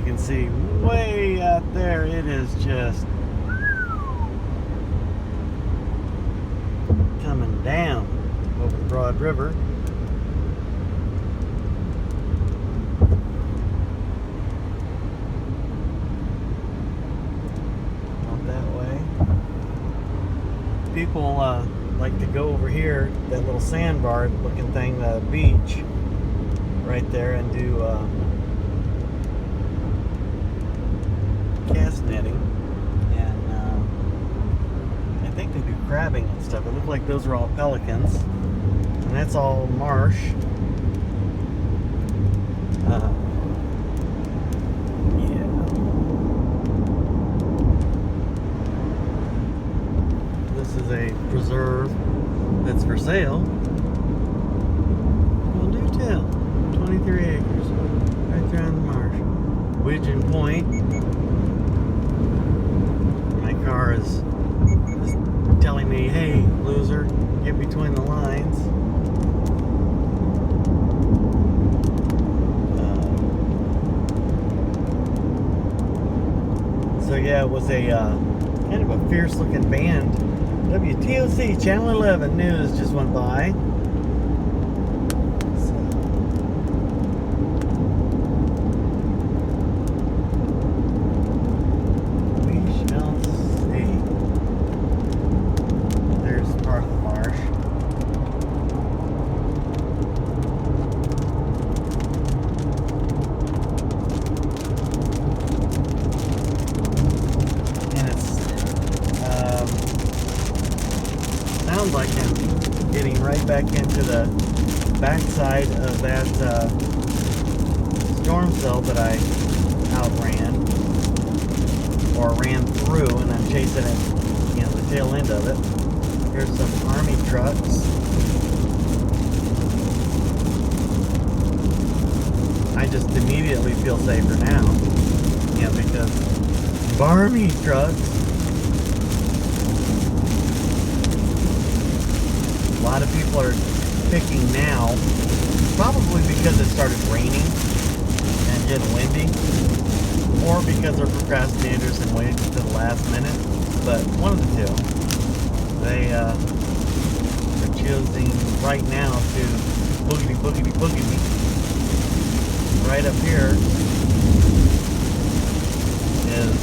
can see way out there, it is just coming down over the Broad River. Not that way. People like to go over here, that little sandbar looking thing, the beach right there, and do cast netting, and I think they do crabbing and stuff. It looked like those are all pelicans, and that's all marsh. Yeah. This is a preserve that's for sale. Well, do tell. 23 acres, right there on the marsh. Widgeon Point. My car is telling me, hey, loser, get between the lines. So yeah, it was a kind of a fierce-looking band. WTOC Channel 11 news just went by. Sounds like I'm getting right back into the backside of that storm cell that I outran, or ran through, and I'm chasing it, the tail end of it. Here's some army trucks. I just immediately feel safer now, because army trucks. A lot of people are picking now, probably because it started raining and getting windy, or because they're procrastinators and waiting to the last minute. But one of the two. They are choosing right now to boogity. Right up here is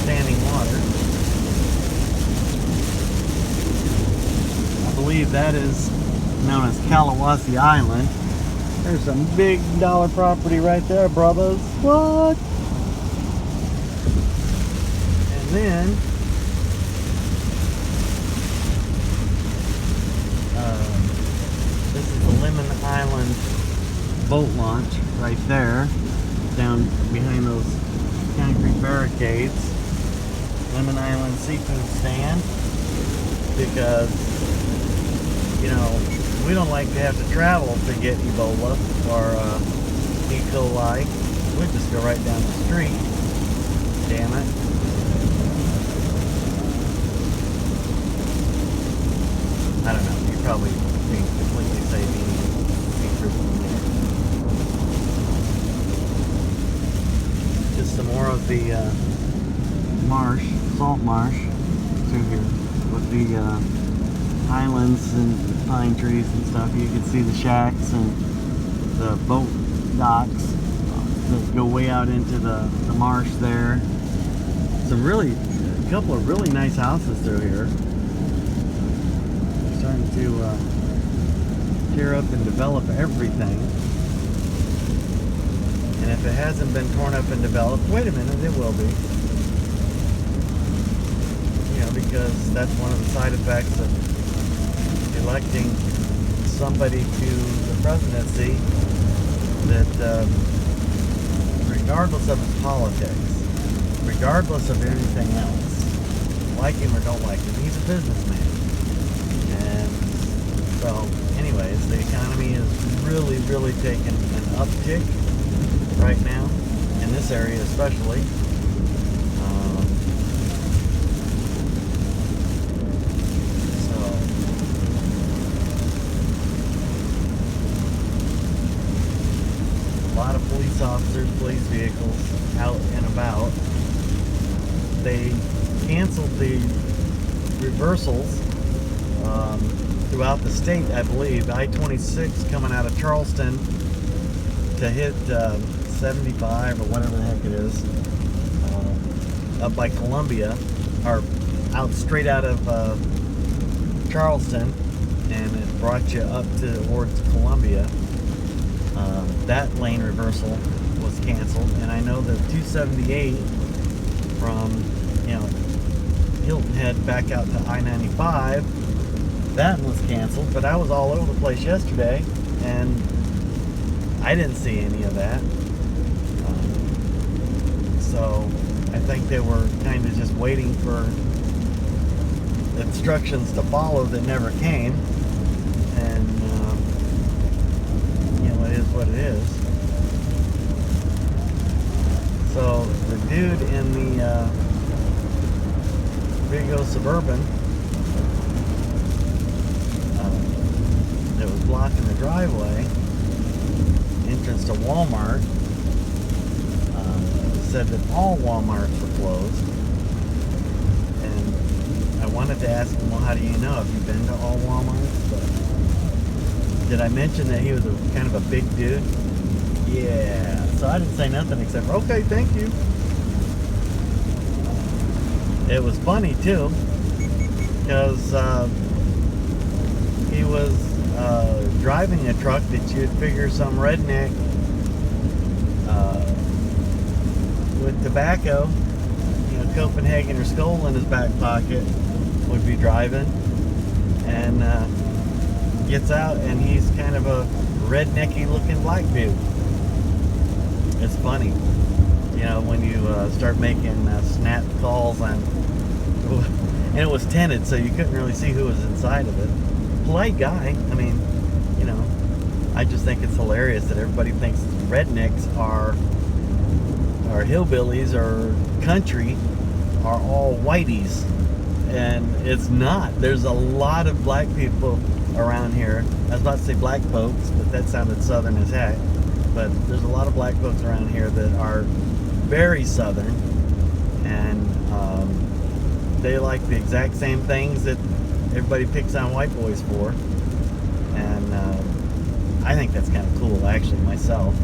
standing water. I believe that is known as Kalawasi Island. There's some big dollar property right there, brothers. What? And then this is the Lemon Island boat launch right there, down behind those concrete barricades. Lemon Island seafood stand, because we don't like to have to travel to get Ebola or E. coli. We just go right down the street. Damn it. I don't know. You're probably being completely safe eating seafood from there. Just some more of the marsh, salt marsh through here with the islands and pine trees and stuff. You can see the shacks and the boat docks that go way out into the marsh there. A couple of really nice houses through here. They're starting to tear up and develop everything. And if it hasn't been torn up and developed, wait a minute, it will be. Because that's one of the side effects of electing somebody to the presidency, that regardless of his politics, regardless of anything else, like him or don't like him, he's a businessman. And so anyways, the economy is really taking an uptick right now, in this area especially. officers, police vehicles out and about. They canceled the reversals throughout the state, I believe. I-26 coming out of Charleston to hit 75 or whatever the heck it is, up by Columbia, or out straight out of Charleston, and it brought you up towards Columbia. That lane reversal was canceled, and I know that 278 from, Hilton Head back out to I-95, that was canceled. But I was all over the place yesterday, and I didn't see any of that. So I think they were kind of just waiting for instructions to follow that never came. And it is what it is. So the dude in the Vigo Suburban that was blocking the driveway entrance to Walmart said that all Walmarts were closed. And I wanted to ask him, well, how do you know? Have you been to all Walmarts? But did I mention that he was kind of a big dude? Yeah. So I didn't say nothing except, okay, thank you. It was funny too, because he was driving a truck that you'd figure some redneck with tobacco, Copenhagen or Skoal in his back pocket would be driving, and gets out and he's kind of a rednecky looking black dude. It's funny, when you start making snap calls on, and it was tinted, so you couldn't really see who was inside of it. Polite guy. I mean, I just think it's hilarious that everybody thinks rednecks are hillbillies or country are all whiteys, and it's not. There's a lot of black people around here. I was about to say black folks, but that sounded southern as heck. But there's a lot of black folks around here that are very southern, and they like the exact same things that everybody picks on white boys for. And I think that's kind of cool, actually, myself.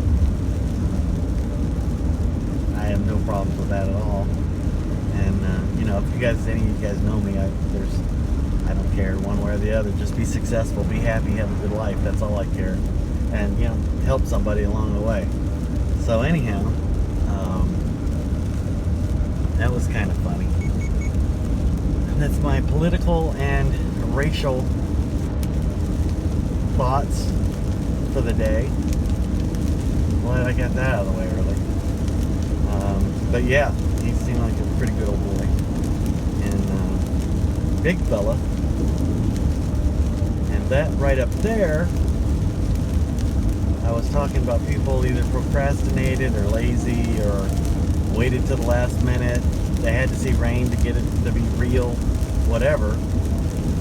I have no problems with that at all. And if any of you guys know me, I don't care one way or the other. Just be successful, be happy, have a good life. That's all I care. And help somebody along the way. So anyhow, that was kind of funny. And that's my political and racial thoughts for the day. Glad I got that out of the way early. But yeah, he seemed like a pretty good old boy. And big fella. And that right up there, I was talking about people either procrastinated or lazy or waited till the last minute. They had to see rain to get it to be real, whatever.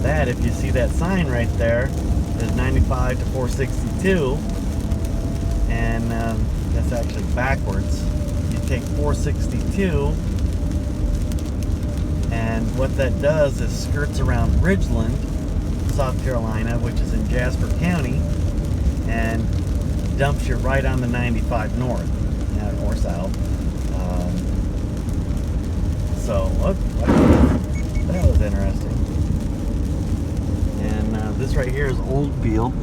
That, if you see that sign right there, is 95 to 462. And that's actually backwards. You take 462, and what that does is skirts around Ridgeland, South Carolina, which is in Jasper County, and dumps you right on the 95 north, or south. So that was interesting. And this right here is Oldfield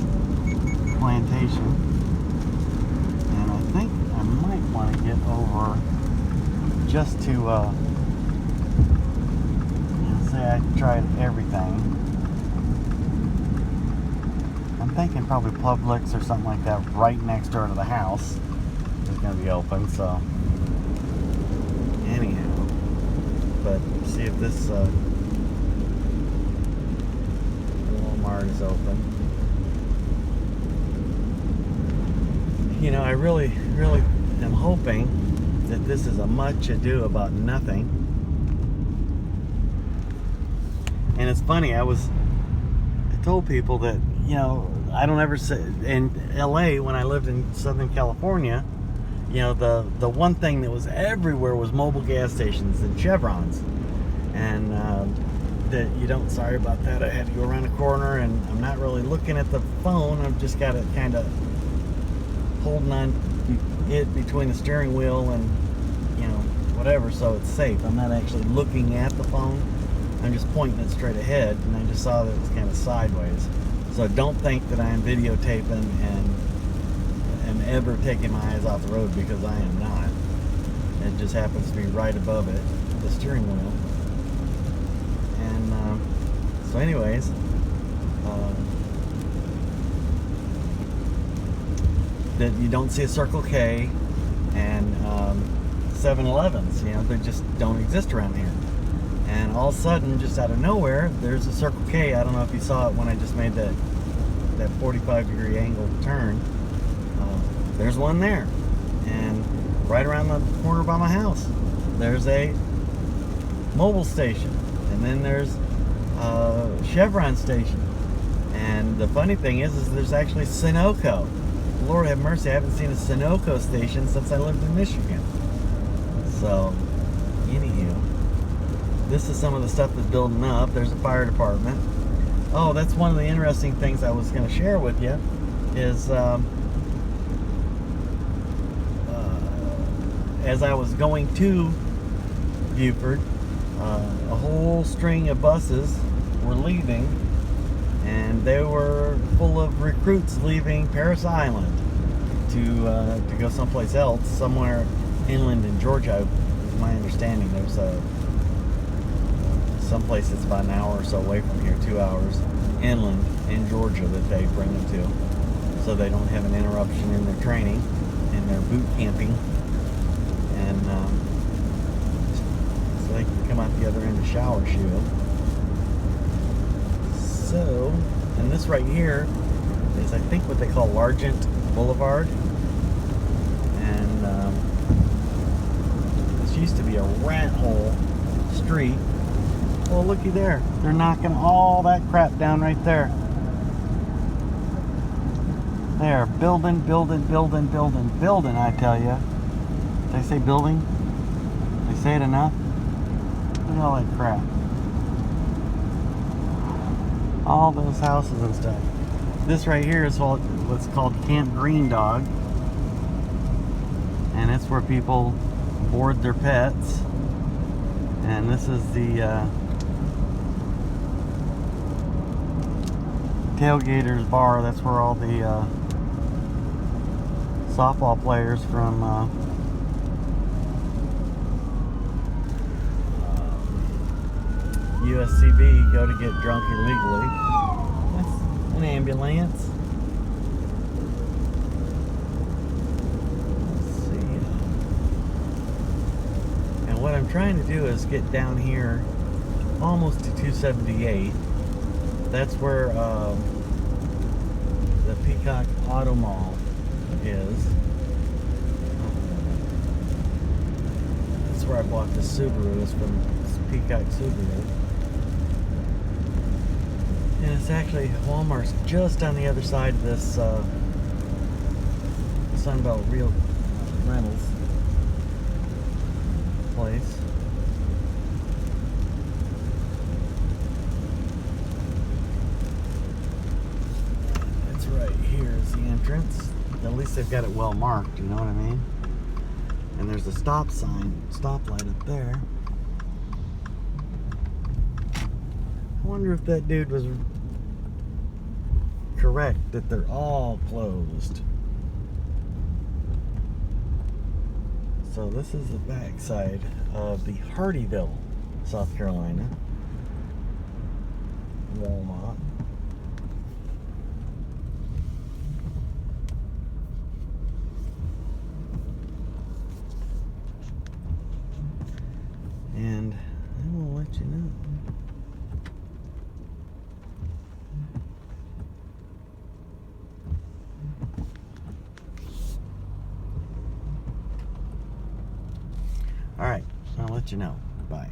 Plantation, and I think I might want to get over just to say I tried everything. I'm thinking probably Publix or something like that right next door to the house is going to be open. So anyhow, but see if this Walmart is open. I really am hoping that this is a much ado about nothing. And it's funny, I told people that, I don't ever say, in LA, when I lived in Southern California, you know, the one thing that was everywhere was mobile gas stations and Chevrons. And that you don't, sorry about that, I had to go around a corner, and I'm not really looking at the phone. I've just got it kind of holding on it between the steering wheel and, you know, whatever, so it's safe. I'm not actually looking at the phone. I'm just pointing it straight ahead, and I just saw that it was kind of sideways. So don't think that I am videotaping and am ever taking my eyes off the road, because I am not. It just happens to be right above it, the steering wheel. And so anyways, that you don't see a Circle K and 7-Elevens, you know, they just don't exist around here. And all of a sudden, just out of nowhere, there's a Circle K. I don't know if you saw it when I just made that 45-degree angle turn. There's one there. And right around the corner by my house, there's a mobile station. And then there's a Chevron station. And the funny thing is there's actually Sunoco. Lord have mercy, I haven't seen a Sunoco station since I lived in Michigan. So, anywho, this is some of the stuff that's building up. There's a fire department. Oh, that's one of the interesting things I was going to share with you is as I was going to Buford, a whole string of buses were leaving, and they were full of recruits leaving Paris Island to go someplace else, somewhere inland in Georgia. Is my understanding. There's someplace that's about an hour or so away from here, 2 hours inland in Georgia, that they bring them to, so they don't have an interruption in their training, in their boot camping, and so they can come out the other end of shower shield. So, and this right here is, I think, what they call Largent Boulevard. And this used to be a rat hole street. Well, looky there. They're knocking all that crap down right there. They are building, I tell you. Did I say building? Did I say it enough? Look at all that crap. All those houses and stuff. This right here is what's called Camp Green Dog, and it's where people board their pets. And this is the Tailgaters Bar. That's where all the softball players from USCB go to get drunk illegally. That's an ambulance. Let's see. And what I'm trying to do is get down here almost to 278. That's where the Peacock Auto Mall is. That's where I bought the Subaru. It's from Peacock Subaru. And it's actually, Walmart's just on the other side of this Sunbelt Real Rentals place. It's right here is the entrance. At least they've got it well marked, you know what I mean? And there's a stop light up there. I wonder if that dude was correct that they're all closed. So this is the backside of the Hardyville, South Carolina Walmart. And I will let you know. All right, I'll let you know. Bye.